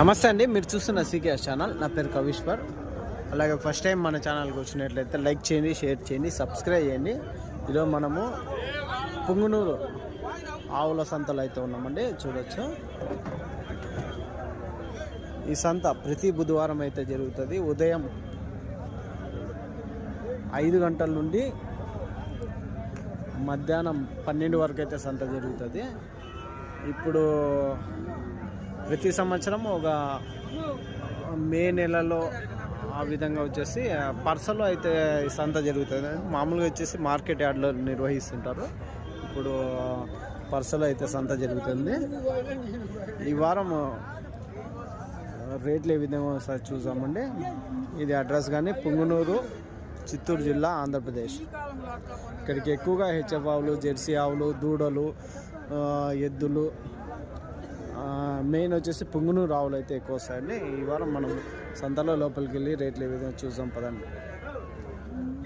నమస్తే అండి, మీరు చూస్తున్న సీకేఎస్ ఛానల్. నా పేరు కవీశ్వర్. అలాగే ఫస్ట్ టైం మన ఛానల్కి వచ్చినట్లయితే లైక్ చేయండి, షేర్ చేయండి, సబ్స్క్రైబ్ చేయండి. ఈరోజు మనము పుంగునూరు ఆవుల సంతలో అయితే ఉన్నామండి. చూడొచ్చు, ఈ సంత ప్రతి బుధవారం అయితే జరుగుతుంది. ఉదయం 5 గంటల నుండి మధ్యాహ్నం 12 వరకు అయితే సంత జరుగుతుంది. ఇప్పుడు ప్రతి సంవత్సరం ఒక మే నెలలో ఆ విధంగా వచ్చేసి పర్సలో అయితే సంత జరుగుతుంది. మామూలుగా వచ్చేసి మార్కెట్ యార్డ్లో నిర్వహిస్తుంటారు. ఇప్పుడు పర్సలో అయితే సంత జరుగుతుంది. ఈ వారం రేట్లు ఏ విధంగా ఒకసారి చూసామండి. ఇది అడ్రస్ కానీ పుంగునూరు, చిత్తూరు జిల్లా, ఆంధ్రప్రదేశ్. ఇక్కడికి ఎక్కువగా హెచ్ఎఫ్ ఆవులు, జెర్సీ ఆవులు, దూడలు, ఎద్దులు, మెయిన్ వచ్చేసి పుంగునూరు ఆవులు అయితే ఎక్కువ వస్తాయండి. ఈ వారం మనం సంతలో లోపలికి వెళ్ళి రేట్లు ఏ విధంగా చూసాం పదండి.